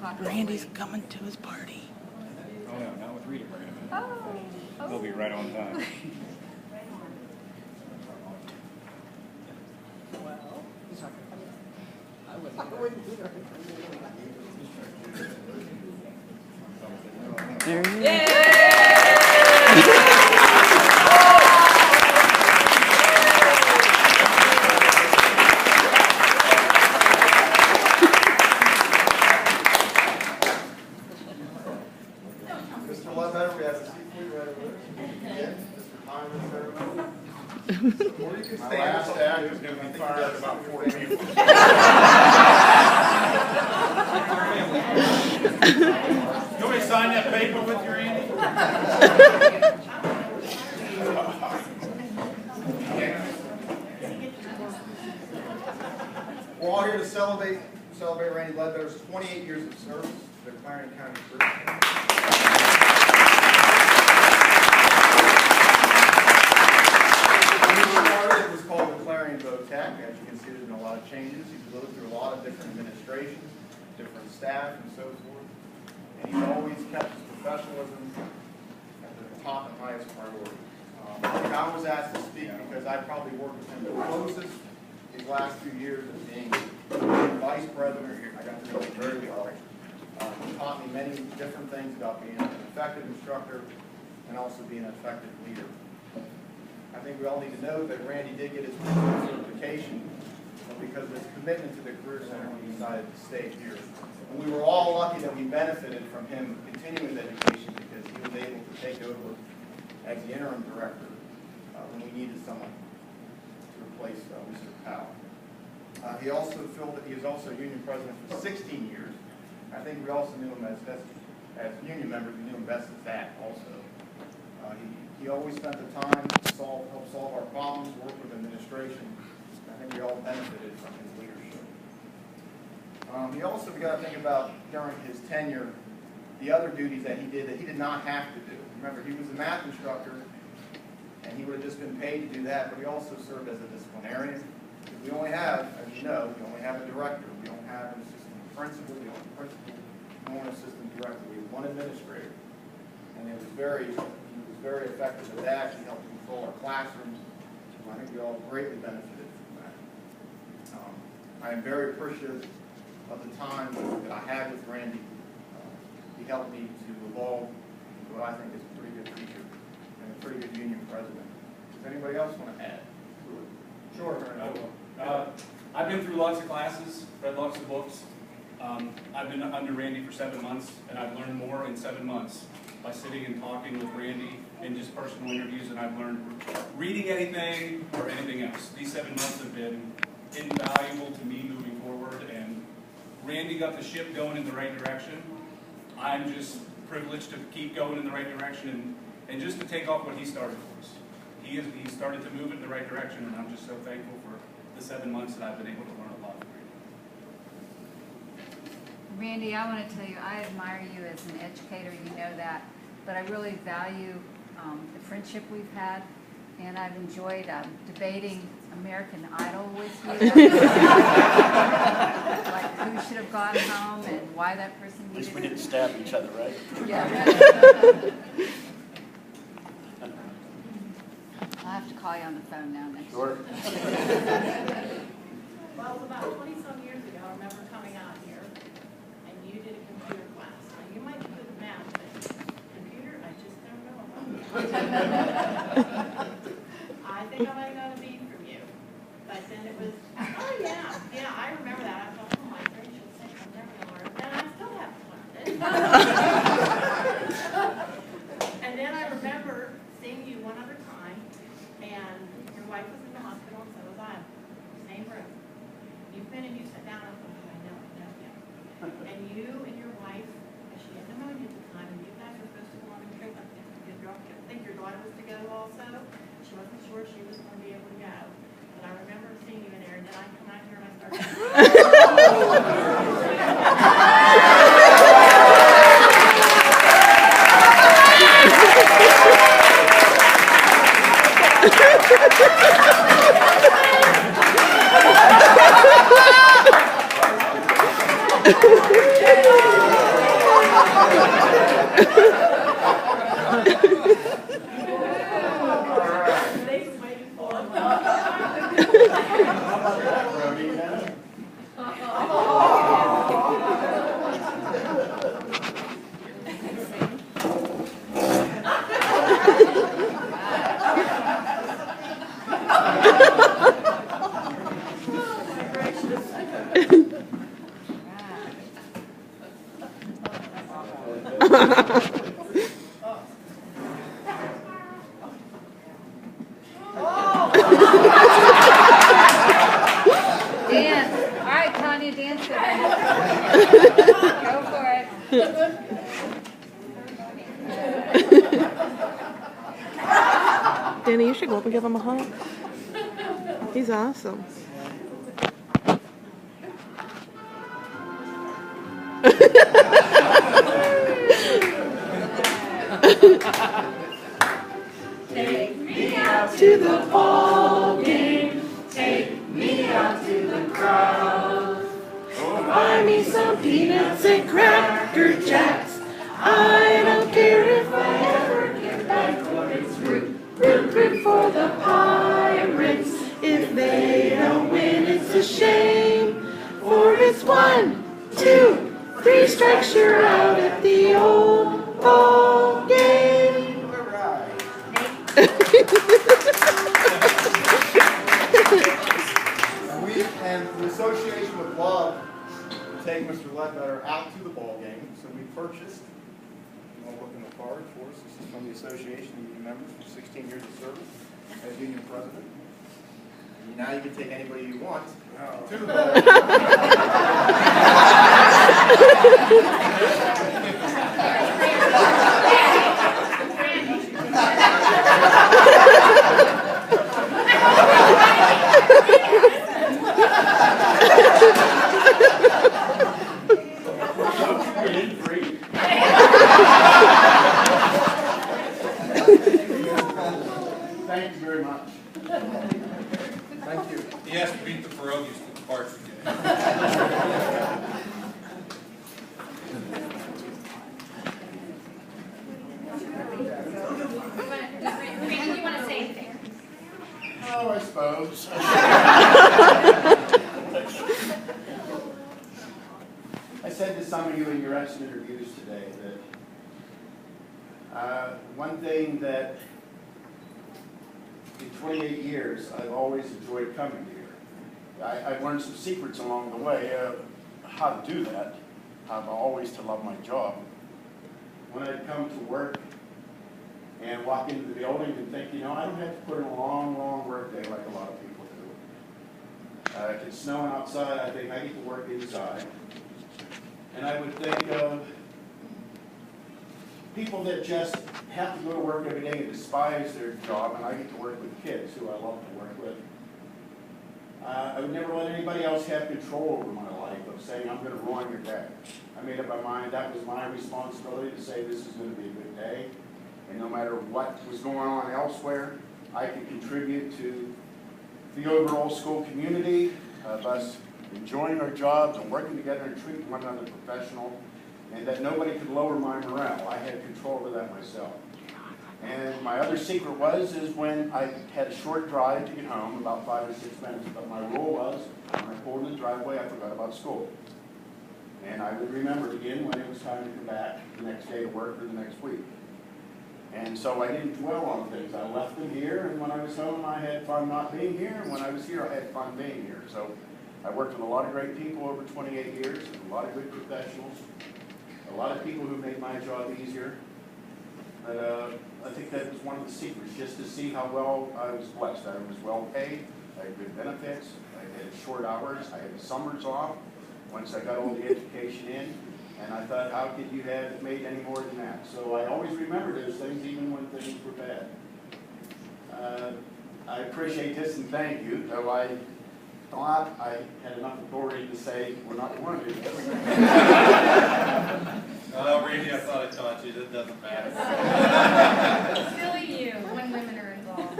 Randy's coming to his party. Oh no, not with Rita Brandon. Oh. They'll be right on time. There he is. Yay! Mr. Ledbetter, we have a seat for you right over there. Mr. Hyman, sir. Or you can stay. My last act is going to be fired at about 40 people. You want me to sign that paper with you, Randy? We're all here to celebrate Randy Ledbetter's 28 years of service to the Clarendon County Career Center. When he started, it was called the Clarion Vo-Tech. As you can see, there's been a lot of changes. He's lived through a lot of different administrations, different staff, and so forth. And he's always kept his professionalism at the top and highest priority. I was asked to speak because I probably worked with him the closest these last few years as being vice president. I got to know him very well. He taught me many different things about being an effective instructor and also being an effective leader. I think we all need to know that Randy did get his certification, but because of his commitment to the Career Center, he decided to stay here. And we were all lucky that we benefited from him continuing his education because he was able to take over as the interim director when we needed someone to replace Mr. Powell. He was also union president for 16 years. I think we also knew him as union members. We knew him best as that also. He always spent the time to help solve our problems, work with administration. I think we all benefited from his leadership. He also, we got to think about during his tenure, the other duties that he did not have to do. Remember, he was a math instructor, and he would have just been paid to do that, but he also served as a disciplinarian. We only have, as you know, we only have a director. We don't have an assistant principal. We don't have a principal, nor an assistant director. We have one administrator. And he was very effective at that. He helped control our classrooms. I think we all greatly benefited from that. I am very appreciative of the time that I had with Randy. He helped me to evolve into what I think is a pretty good teacher and a pretty good union president. Does anybody else want to add? Sure. I've been through lots of classes, read lots of books. I've been under Randy for 7 months, and I've learned more in 7 months by sitting and talking with Randy in just personal interviews than I've learned reading anything or anything else. These 7 months have been invaluable to me moving forward, and Randy got the ship going in the right direction. I'm just privileged to keep going in the right direction and just to take off what he started for us. He started to move in the right direction, and I'm just so thankful for the 7 months that I've been able to learn a lot from Randy. Randy, I want to tell you, I admire you as an educator, you know that, but I really value the friendship we've had, and I've enjoyed debating American Idol with you. Like who should have gone home and why that person At least we didn't stab each other, right? Yeah. I'll have to call you on the phone now next Sure. Well, it was about 20-some years ago, I remember coming out here, and you did a computer class. Now, you might do the math, but computer, I just don't know about it. I think I might have got a B from you. But then it was, oh yeah, I remember that. I thought, oh my gracious sake, I'm never going to learn it. And I still haven't learned it. And then I remember seeing you one other time, and your wife was in the hospital, and so was I. Same room. You went and you sat down, and I thought, I know. And you and your wife, she had pneumonia at the time, and you guys were supposed to go on a trip. I think your daughter was to go also. She wasn't sure she was going to be able to go. But I remember seeing you in there, and then I come out here and I started They was waiting for him. How about that, Brody? Huh? Dance. All right, Tanya, dance with me. Go for it. Danny, you should go up and give him a hug. He's awesome. Take me out To the ball game, take me out to the crowd. buy me some peanuts and cracker jacks. I don't care if I ever get back. It's root, root, root for the Pirates. If they don't win, it's a shame. For it's 1, 2, 3 strikes, you're out at the old ball game. All right. And the association would love to take Mr. Ledbetter out to the ball game, so we purchased, you want to look in the card for us, this is from the association of union members for 16 years of service as union president. And now you can take anybody you want to the ball game. Thank you very much. Thank you. He has to beat the pierogies with the parts again. Randy, you want to say anything? Oh, I suppose. I said to some of you in your exit interviews today that one thing that in 28 years I've always enjoyed coming here. I've learned some secrets along the way, how to do that, how to always to love my job. When I'd come to work and walk into the building and think, you know, I don't have to put in a long, long work day like a lot of people do. If it's snowing outside, I think I get to work inside. And I would think of people that just have to go to work every day and despise their job, and I get to work with kids who I love to work with. I would never let anybody else have control over my life of saying, I'm going to ruin your day. I made up my mind that was my responsibility to say this is going to be a good day. And no matter what was going on elsewhere, I could contribute to the overall school community of us enjoying our jobs and working together and treating one another professional, and that nobody could lower my morale. I had control over that myself. And my other secret is when I had a short drive to get home, about 5 or 6 minutes, but my rule was, when I pulled in the driveway, I forgot about school. And I would remember it again when it was time to come back the next day to work or the next week. And so I didn't dwell on things. I left them here, and when I was home, I had fun not being here, and when I was here, I had fun being here. So I worked with a lot of great people over 28 years, and a lot of good professionals, a lot of people who made my job easier. But I think that was one of the secrets, just to see how well I was blessed. I was well paid, I had good benefits, I had short hours, I had summers off once I got all the education in. And I thought, how could you have made any more than that? So I always remember those things, even when things were bad. I appreciate this and thank you, though I thought I had enough authority to say we're not going to do this. Oh, Randy, I thought I taught you. That doesn't matter. Silly you, when women are involved.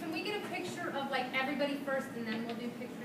Can we get a picture of like everybody first and then we'll do pictures